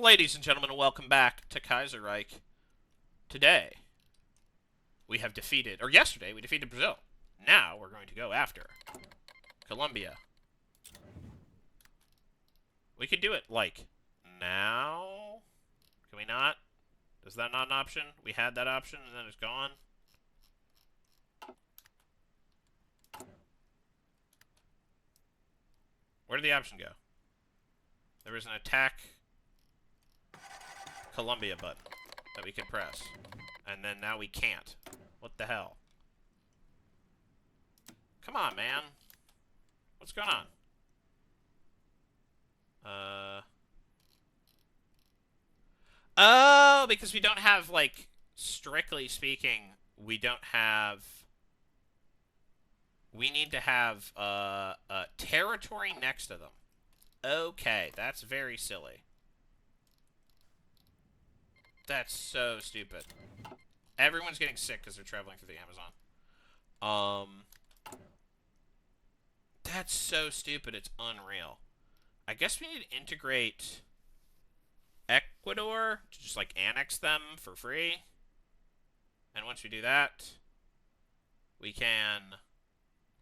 Ladies and gentlemen, welcome back to Kaiserreich. Today, we have defeated, or yesterday, we defeated Brazil. Now, we're going to go after Colombia. We could do it, like, now? Can we not? Is that not an option? We had that option, and then it's gone? Where did the option go? There was an attack Colombia button that we could press. And then now we can't. What the hell? Come on, man. What's going on? Oh, because we don't have, like, strictly speaking, we don't have... We need to have, territory next to them. Okay, that's very silly. That's so stupid. Everyone's getting sick because they're traveling through the Amazon. That's so stupid, it's unreal. I guess we need to integrate Ecuador to just, like, annex them for free. And once we do that, we can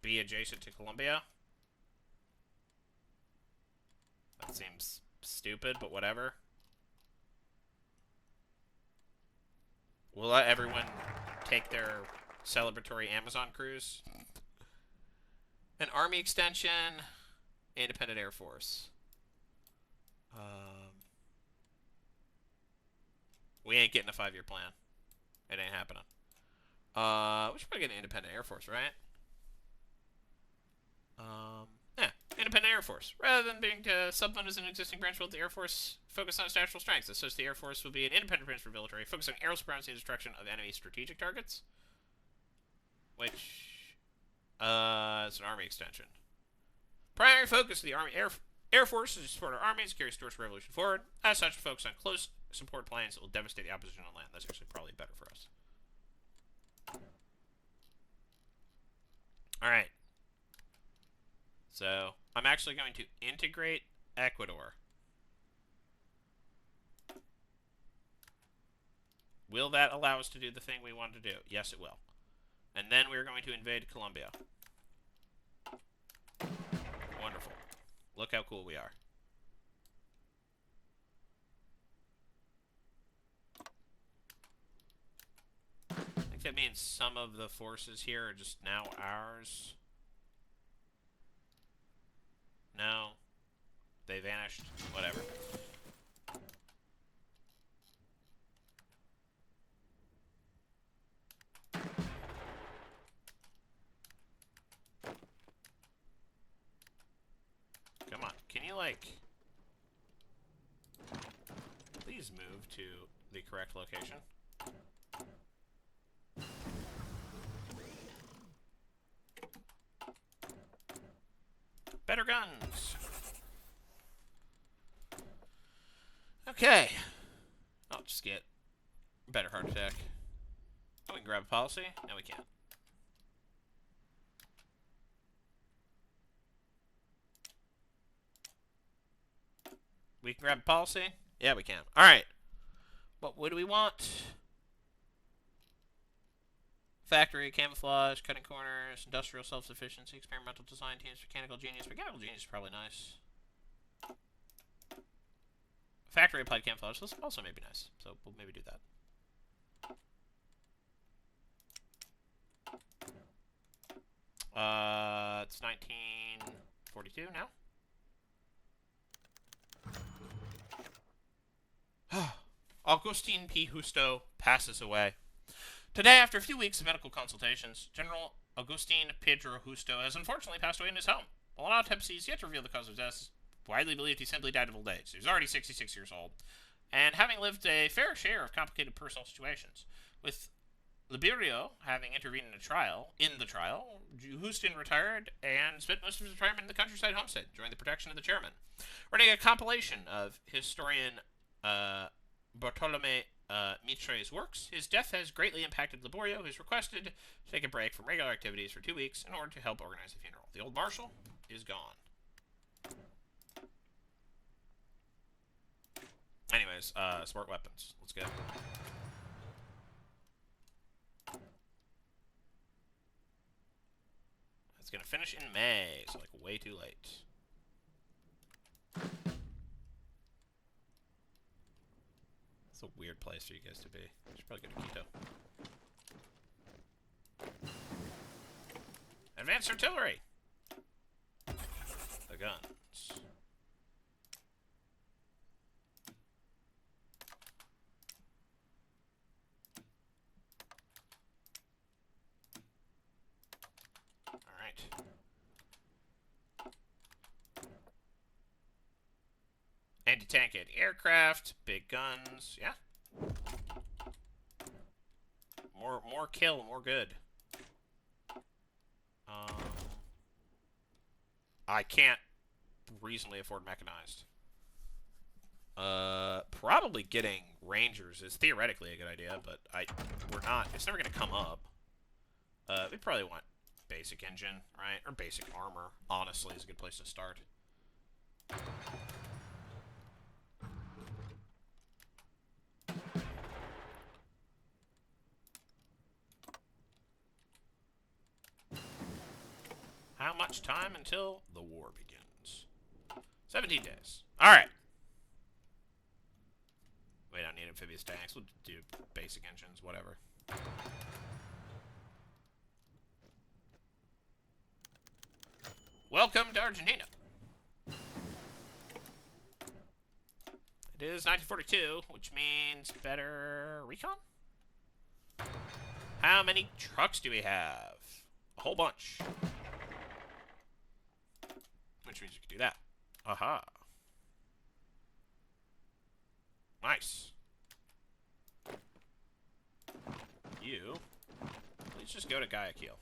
be adjacent to Colombia. That seems stupid, but whatever. We'll let everyone take their celebratory Amazon cruise. An army extension. Independent Air Force. We ain't getting a 5-year plan. It ain't happening. We should probably get an independent Air Force, right? Yeah, independent Air Force. Rather than being sub-fund as an existing branch, will the Air Force focus on its natural strengths. As such, the Air Force will be an independent branch for military, focused on aerial supremacy and destruction of enemy strategic targets. Which, it's an army extension. Primary focus of the Air Force is to support our armies, carry Storch Revolution forward. As such, focus on close support plans that will devastate the opposition on land. That's actually probably better for us. Alright. So, I'm actually going to integrate Ecuador. Will that allow us to do the thing we want to do? Yes, it will. And then we're going to invade Colombia. Wonderful. Look how cool we are. I think that means some of the forces here are just now ours. No. They vanished. Whatever. Come on. Can you, like... Please move to the correct location. Better guns. Okay. I'll just get better heart attack. Oh, we can grab a policy? No, we can't. We can grab a policy? Yeah, we can. Alright. What do we want? Factory, camouflage, cutting corners, industrial self-sufficiency, experimental design teams, mechanical genius. Mechanical genius is probably nice. Factory applied camouflage. This also may be nice. So we'll maybe do that. It's 1942 now. Augustin P. Justo passes away. Today, after a few weeks of medical consultations, General Agustin Pedro Justo has unfortunately passed away in his home. While an autopsy is yet to reveal the cause of death, it's widely believed he simply died of old age. He was already 66 years old, and having lived a fair share of complicated personal situations. With Liberio having intervened in the trial, Justin retired and spent most of his retirement in the countryside homestead, during the protection of the chairman. Writing a compilation of historian Bartolome Mitre's works, his death has greatly impacted Liborio, who's requested to take a break from regular activities for 2 weeks in order to help organize the funeral. The old marshal is gone. Anyways, modernize smart weapons. Let's go. It's gonna finish in May, so like way too late. It's a weird place for you guys to be. You should probably go to Quito. Advanced artillery. The guns. Alright. Anti-tank anti-aircraft, big guns, yeah. More kill, more good. I can't reasonably afford mechanized. Probably getting Rangers is theoretically a good idea, but we're not. It's never gonna come up. We probably want basic engine, right? Or basic armor, honestly, is a good place to start. How much time until the war begins? 17 days. Alright. We don't need amphibious tanks. We'll do basic engines, whatever. Welcome to Argentina. It is 1942, which means better recon? How many trucks do we have? A whole bunch. Which means we can do that. Aha. Nice. You. Please just go to Guayaquil.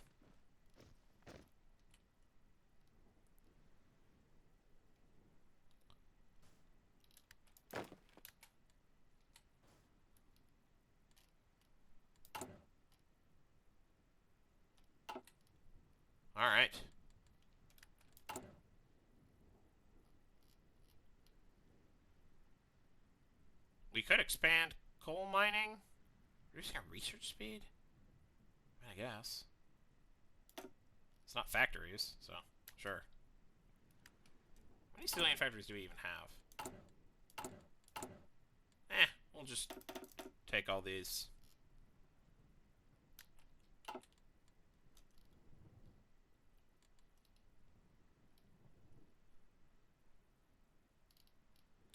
Alright. We could expand coal mining. Reducing our research speed? I guess. It's not factories, so sure. How many civilian factories do we even have? We'll just take all these.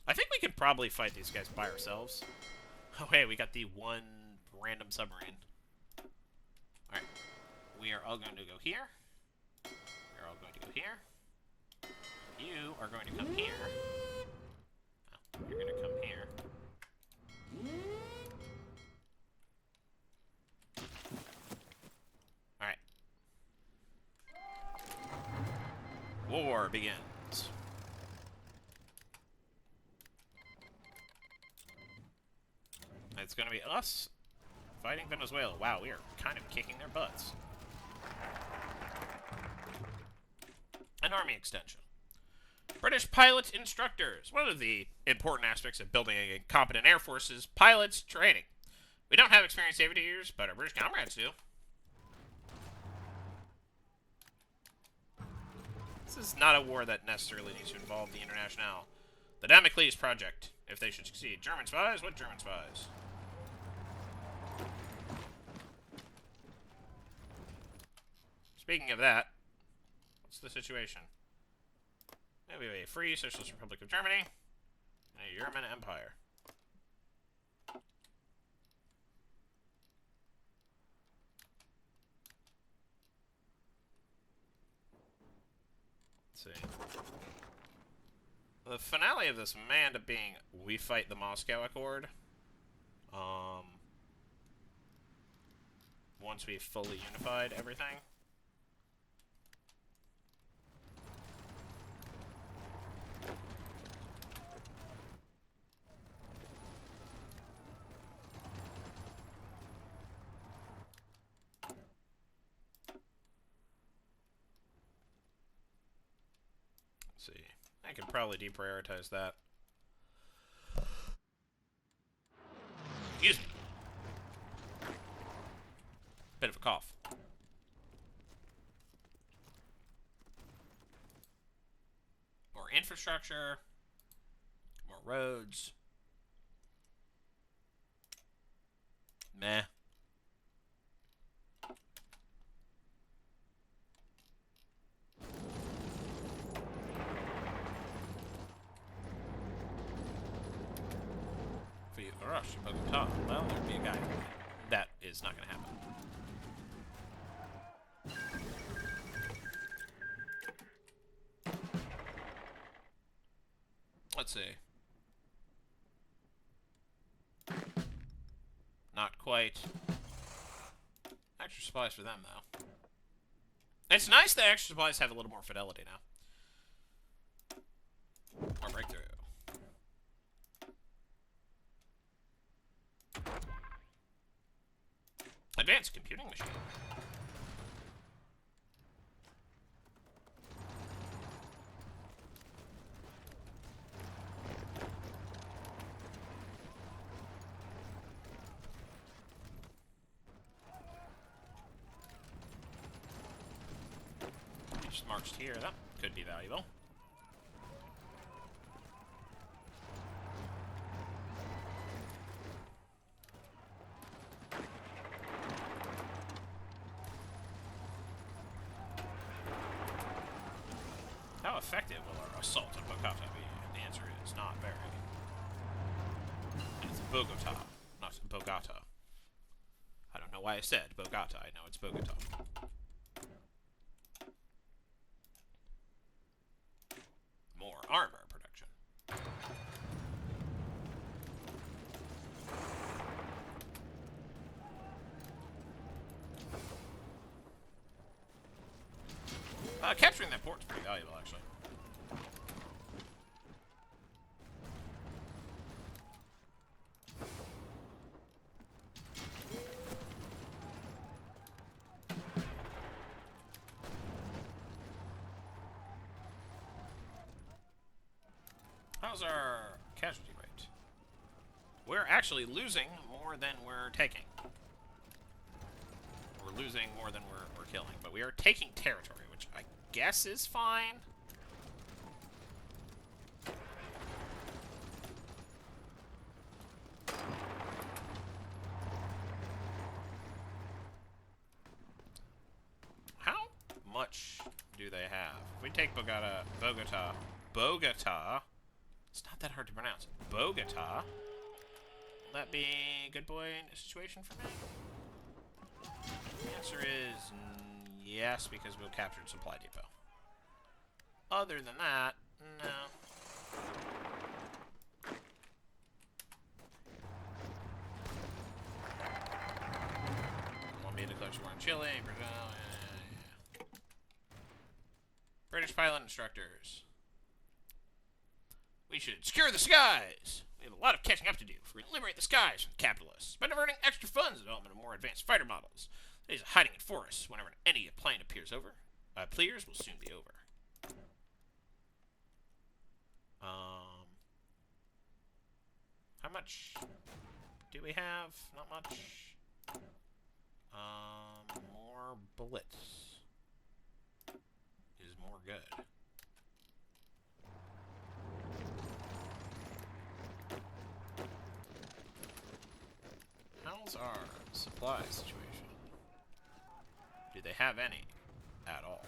I think we could probably fight these guys by ourselves. Oh, hey, we got the one random submarine. Alright. We are all going to go here. We're all going to go here. You are going to come here. Oh, you're going to come here. Alright. War begins. It's going to be us fighting Venezuela. Wow, we are kind of kicking their butts. An army extension. British pilot instructors. One of the important aspects of building a competent air force is pilots training. We don't have experienced aviators, but our British comrades do. This is not a war that necessarily needs to involve the International. The Damocles Project, if they should succeed. German spies? What German spies? Speaking of that, what's the situation? We have a free Socialist Republic of Germany and a German Empire. Let's see. The finale of this may end up being we fight the Moscow Accord. Once we've fully unified everything. Let's see. I could probably deprioritize that. Excuse me. Bit of a cough. More infrastructure. More roads. Meh. For you, Rush, Bogota. Well, there'd be a guy. That is not going to happen. Let's see. Not quite. Extra supplies for them, though. It's nice that extra supplies have a little more fidelity now. More breakthrough. Advanced computing machine. Just marched here. That could be valuable. How effective will our assault on Bogota be? The answer is not very. And it's Bogota, not Bogota. I don't know why I said Bogota. I know it's Bogota. More armor production. Capturing that port's pretty valuable, actually. How's our casualty rate? We're actually losing more than we're taking. We're losing more than we're killing, but we are taking territory, which I guess is fine. How much do they have? If we take Bogota, it's not that hard to pronounce. Bogota. Will that be a good boy situation for me? The answer is yes, because we'll capture supply depot. Other than that, no. Colombia declares war on Chile, Brazil. Yeah. British pilot instructors. We should secure the skies. We have a lot of catching up to do if we liberate the skies from capitalists by diverting extra funds in the development of more advanced fighter models. Days of hiding in forests whenever an enemy plane appears over. Players will soon be over. How much do we have? Not much. More bullets is more good. How's our supply situation? Do they have any at all?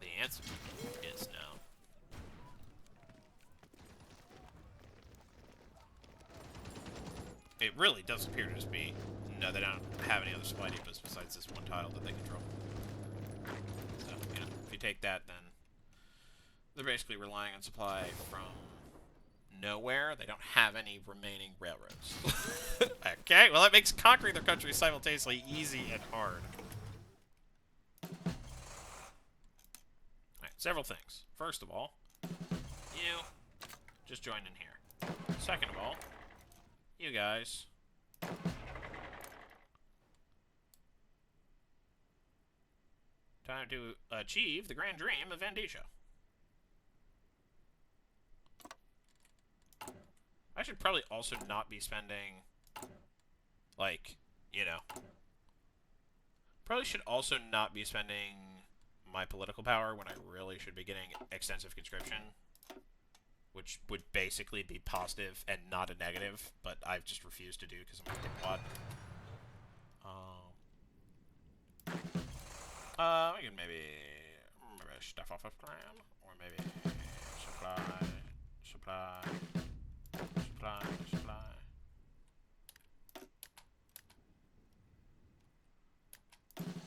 The answer is no. It really does appear to just be no, they don't have any other supply depots besides this one tile that they control. So, you know, if you take that, then they're basically relying on supply from nowhere. They don't have any remaining railroads. Okay, well that makes conquering their country simultaneously easy and hard. Alright, several things. First of all, you just join in here. Second of all, you guys time to achieve the grand dream of Andesia. I I should probably also not be spending, like, you know, probably should also not be spending my political power when I really should be getting extensive conscription, which would basically be positive and not a negative, but I've just refused to do because I'm a dipwad. We can maybe stuff off of plan, or maybe supply. Can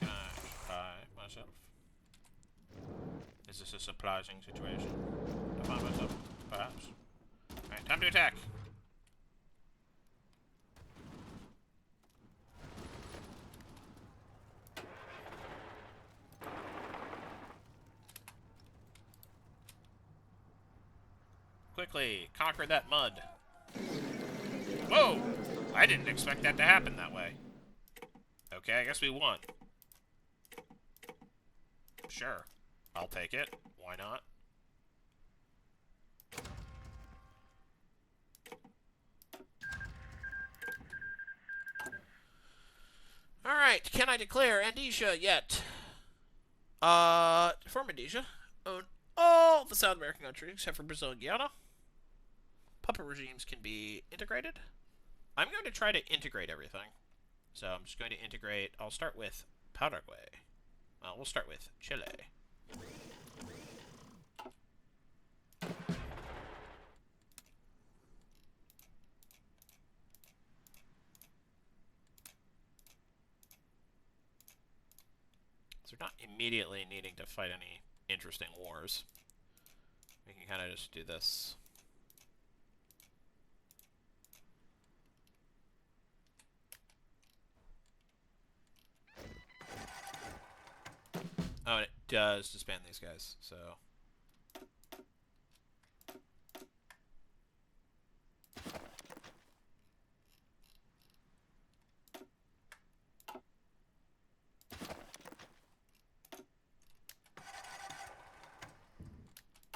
I supply myself? Is this a supplying situation? To find myself, perhaps. Alright, time to attack. Quickly, conquer that mud. Whoa! I didn't expect that to happen that way. Okay, I guess we won. Sure. I'll take it. Why not? Alright, can I declare Andesia yet? Form Andesia own all the South American countries except for Brazil and Guyana. Puppet regimes can be integrated. I'm going to try to integrate everything. So I'm just going to integrate. I'll start with Paraguay. We'll start with Chile. So we're not immediately needing to fight any interesting wars. We can kind of just do this. Oh, and it does disband these guys, so...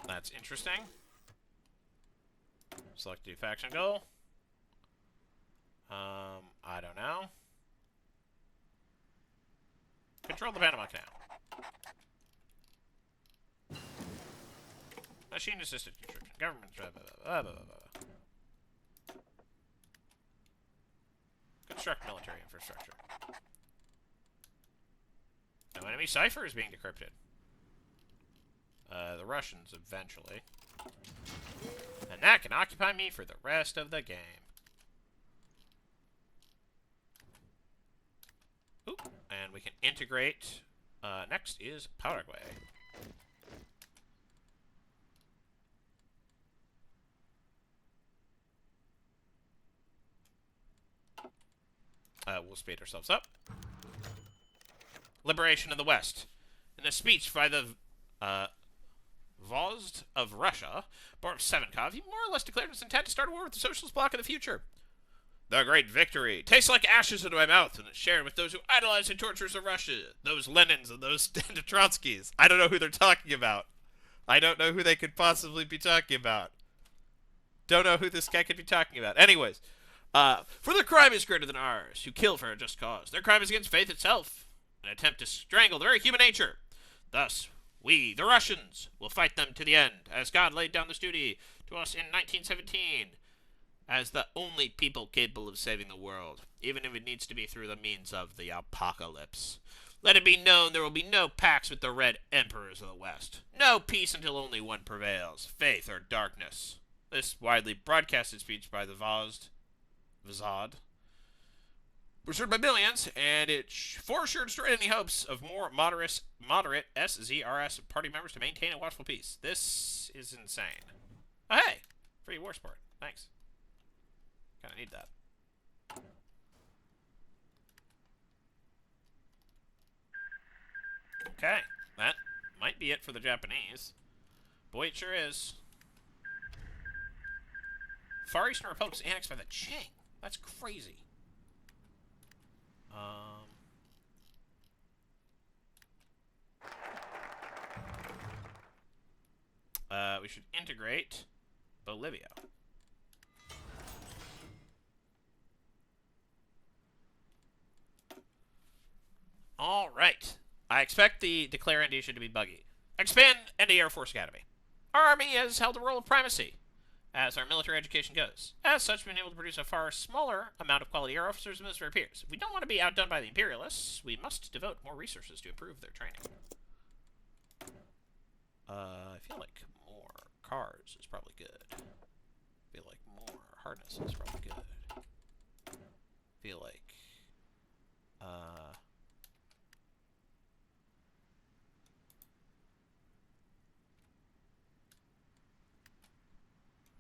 That's interesting. Select the faction goal. I don't know. Control the Panama Canal. Machine-assisted conscription. Government... Blah, blah, blah, blah. Construct military infrastructure. No enemy cipher is being decrypted. The Russians, eventually. And that can occupy me for the rest of the game. Oop. And we can integrate. Next is Paraguay. We'll speed ourselves up. Liberation of the West. In a speech by the Vozd of Russia, Boris Sevenkov, he more or less declared his intent to start a war with the Socialist Bloc in the future. The great victory tastes like ashes in my mouth and is shared with those who idolize and torturers of Russia. Those Lenins and those Trotskys. I don't know who they're talking about. I don't know who they could possibly be talking about. Don't know who this guy could be talking about. Anyways, for their crime is greater than ours, who kill for a just cause. Their crime is against faith itself, an attempt to strangle the very human nature. Thus, we, the Russians, will fight them to the end, as God laid down this duty to us in 1917, as the only people capable of saving the world, even if it needs to be through the means of the apocalypse. Let it be known there will be no pacts with the Red Emperors of the West. No peace until only one prevails, faith or darkness. This widely broadcasted speech by the Vozd was heard by millions, and it for sure destroyed any hopes of more moderate SZRS party members to maintain a watchful peace. This is insane. Oh, hey! Free war support. Thanks. Kinda need that. Okay. That might be it for the Japanese. Boy, it sure is. Far Eastern Republic is annexed by the Qing. That's crazy. We should integrate Bolivia. All right. I expect the Declare Andesia to be buggy. Expand Andy Air Force Academy. Our Army has held a role of primacy as our military education goes. As such, we've been able to produce a far smaller amount of quality air officers and military peers. If we don't want to be outdone by the Imperialists, we must devote more resources to improve their training. I feel like more cars is probably good. I feel like more harness is probably good. I feel like, I'm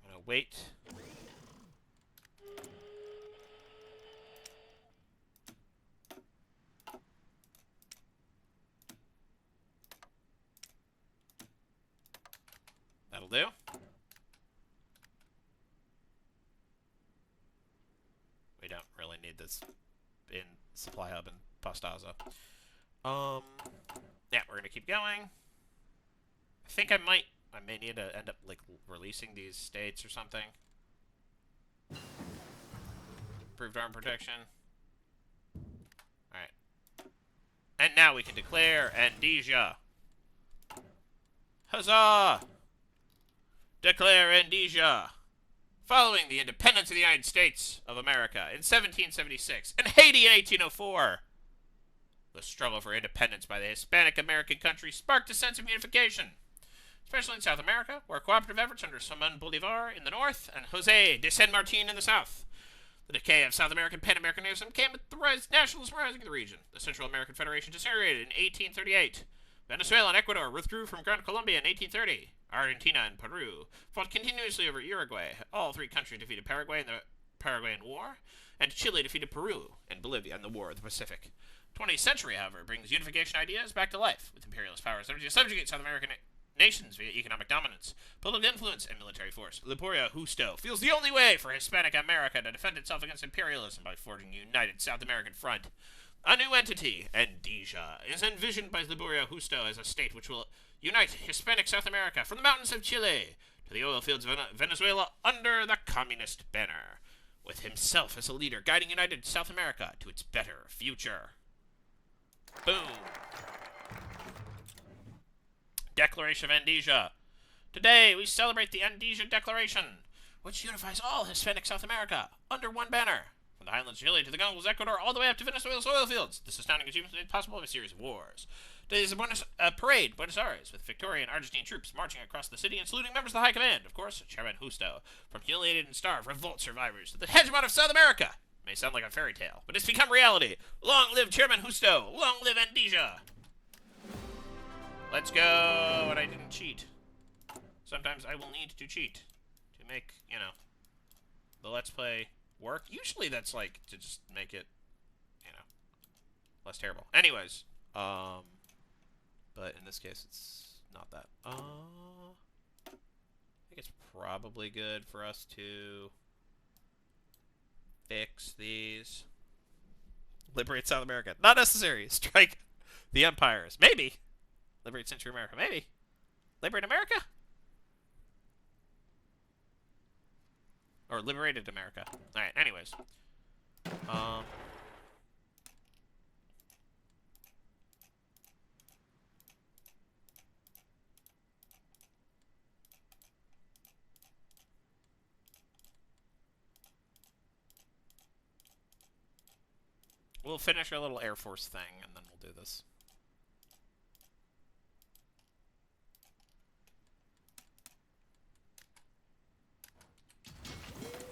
gonna wait. That'll do. We don't really need this in Supply Hub and Pastaza. Yeah, we're gonna keep going. I think I may need to end up, like, releasing these states or something. Improved arm protection. Alright. And now we can declare Andesia. Huzzah! Declare Andesia. Following the independence of the United States of America in 1776 and Haiti in 1804. The struggle for independence by the Hispanic American country sparked a sense of unification, especially in South America, where cooperative efforts under Simón Bolívar in the north and José de San Martín in the south. The decay of South American Pan-Americanism came with the nationalism rising in the region. The Central American Federation disintegrated in 1838. Venezuela and Ecuador withdrew from Grand Colombia in 1830. Argentina and Peru fought continuously over Uruguay. All three countries defeated Paraguay in the Paraguayan War, and Chile defeated Peru and Bolivia in the War of the Pacific. 20th century, however, brings unification ideas back to life, with imperialist powers that are to subjugate South American nations via economic dominance, political influence, and military force. Liborio Justo feels the only way for Hispanic America to defend itself against imperialism by forging a united South American front. A new entity, Andesia, is envisioned by Liborio Justo as a state which will unite Hispanic South America from the mountains of Chile to the oil fields of Venezuela under the communist banner, with himself as a leader guiding united South America to its better future. Boom. Declaration of Andesia. Today, we celebrate the Andesia Declaration, which unifies all Hispanic South America under one banner. From the highlands of Chile to the jungles of Ecuador, all the way up to Venezuela's oil fields. This astounding achievement is made possible by a series of wars. Today is a parade, Buenos Aires, with Victorian Argentine troops marching across the city and saluting members of the High Command. Of course, Chairman Justo, from humiliated and starved revolt survivors to the hegemon of South America. It may sound like a fairy tale, but it's become reality. Long live Chairman Justo! Long live Andesia! Let's go! And I didn't cheat. Sometimes I will need to cheat to make, the Let's Play work. Usually that's like to just make it, less terrible. Anyways, but in this case it's not that. I think it's probably good for us to fix these. Liberate South America. Not necessary. Strike the empires. Maybe. Liberate Central America. Maybe. Liberate America? Or liberated America. Alright, anyways. We'll finish our little Air Force thing, and then we'll do this.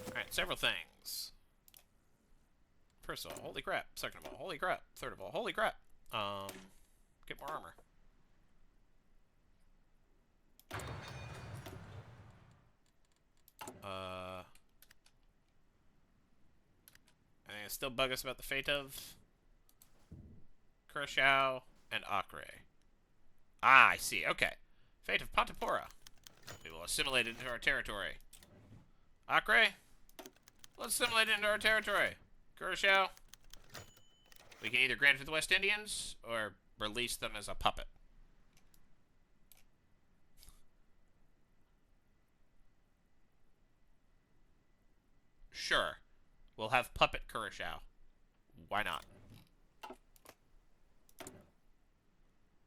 Alright, several things. First of all, holy crap. Second of all, holy crap. Third of all, holy crap. Get more armor. And it still bug us about the fate of Curacao and Acre. Ah, I see. Okay. Fate of Pantapora. We will assimilate it into our territory. Acre? Let's assimilate it into our territory. Curacao? We can either grant it to the West Indians or release them as a puppet. Sure. We'll have puppet Curacao. Why not?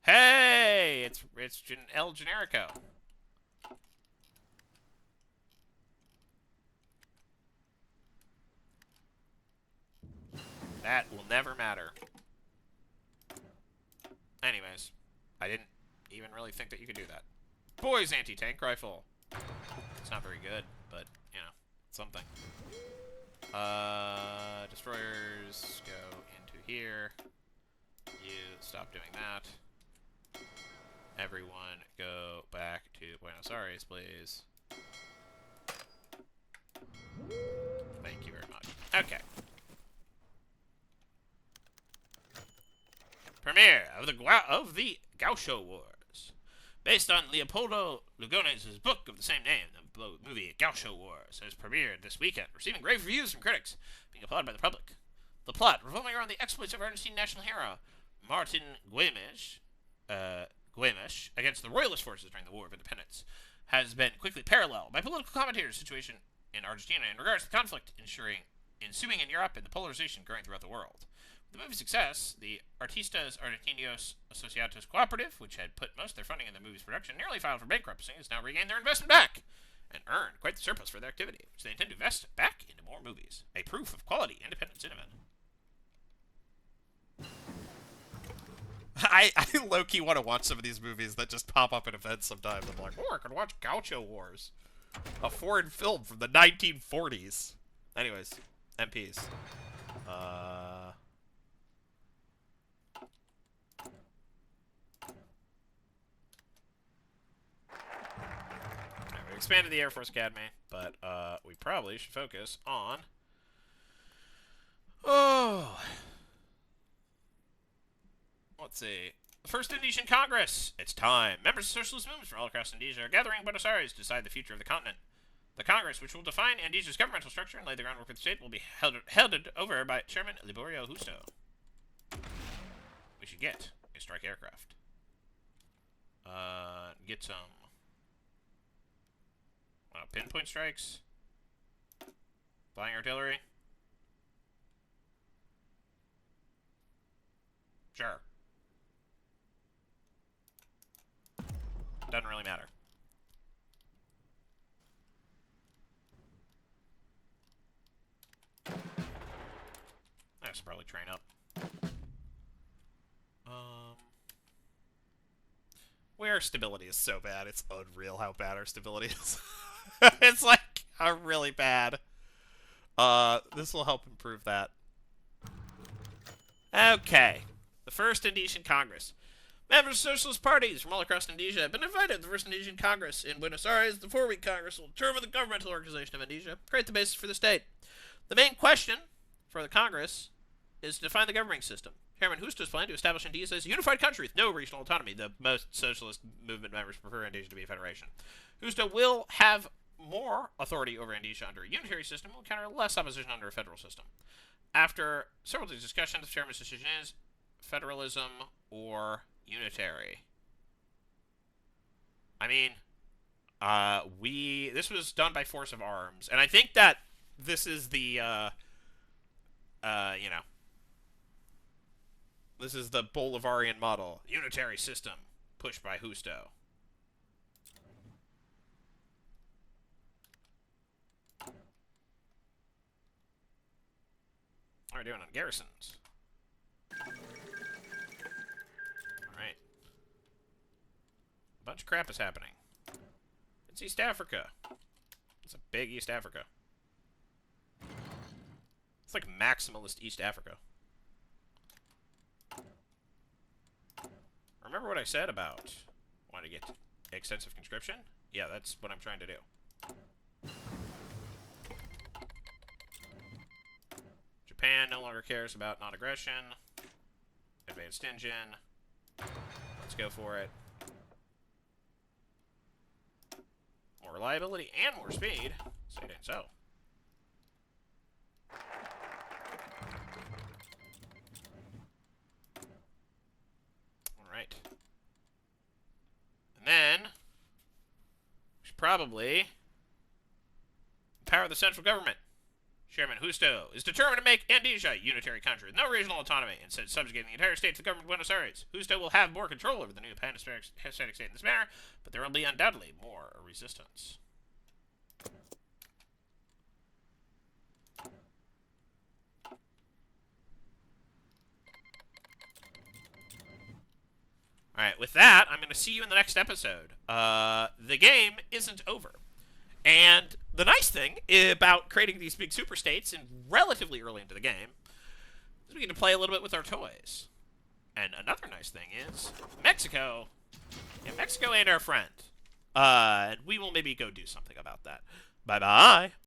Hey, it's El Generico. That will never matter. Anyways, I didn't even really think that you could do that. Boys anti-tank rifle. It's not very good, but, you know, something. Destroyers go into here. You stop doing that. Everyone go back to Buenos Aires, please. Thank you very much. Okay. Premiere of the Gaucho Wars. Based on Leopoldo Lugones' book of the same name, the movie Gaucho Wars has premiered this weekend, receiving rave reviews from critics, being applauded by the public. The plot, revolving around the exploits of Argentine national hero Martin Güemes against the royalist forces during the War of Independence, has been quickly paralleled by political commentators' situation in Argentina in regards to the conflict ensuing in Europe and the polarization growing throughout the world. With the movie's success, the Artistas Argentinos Asociados Cooperative, which had put most of their funding in the movie's production, nearly filed for bankruptcy, has now regained their investment back and earned quite the surplus for their activity, which they intend to invest back into more movies. A proof of quality independent cinema. I low-key want to watch some of these movies that just pop up in events sometimes. I'm like, oh, I could watch Gaucho Wars. A foreign film from the 1940s. Anyways, MPs. We expanded the Air Force Academy, but we probably should focus on... Let's see. The First Indonesian Congress. It's time. Members of socialist movements from all across Indonesia are gathering in Buenos Aires to decide the future of the continent. The Congress, which will define Indonesia's governmental structure and lay the groundwork for the state, will be held over by Chairman Liborio Justo. We should get a strike aircraft. Get some pinpoint strikes. Flying artillery. Sure. Doesn't really matter. I should probably train up. Where stability is so bad, it's unreal how bad our stability is. It's like really bad. This will help improve that. Okay. The First Indonesian Congress. Members of socialist parties from all across Indonesia have been invited to the First Indonesian Congress in Buenos Aires. The 4-week Congress will determine the governmental organization of Indonesia, create the basis for the state. The main question for the Congress is to define the governing system. Chairman Justo's plan to establish Indonesia as a unified country with no regional autonomy. The most socialist movement members prefer Indonesia to be a federation. Justo will have more authority over Indonesia under a unitary system and will encounter less opposition under a federal system. After several days of discussion, the chairman's decision is federalism or unitary. I mean, this was done by force of arms, and I think that this is the, this is the Bolivarian model. Unitary system pushed by Justo. How are we doing on garrisons? Alright. A bunch of crap is happening. It's East Africa. It's a big East Africa. It's like maximalist East Africa. Remember what I said about wanting to get extensive conscription? Yeah, that's what I'm trying to do. Japan no longer cares about non-aggression. Advanced engine. Let's go for it. More reliability and more speed. Say it ain't so. Alright. And then, we should probably empower the central government. Chairman Justo is determined to make Andesia a unitary country with no regional autonomy, instead subjugating the entire state to the government of Buenos Aires. Justo will have more control over the new pan-Hispanic state in this manner, but there will be undoubtedly more resistance. Alright, with that, I'm going to see you in the next episode. The game isn't over. And the nice thing about creating these big super states and relatively early into the game is we get to play a little bit with our toys. And another nice thing is Mexico. Yeah, Mexico ain't our friend. And we will maybe go do something about that. Bye-bye.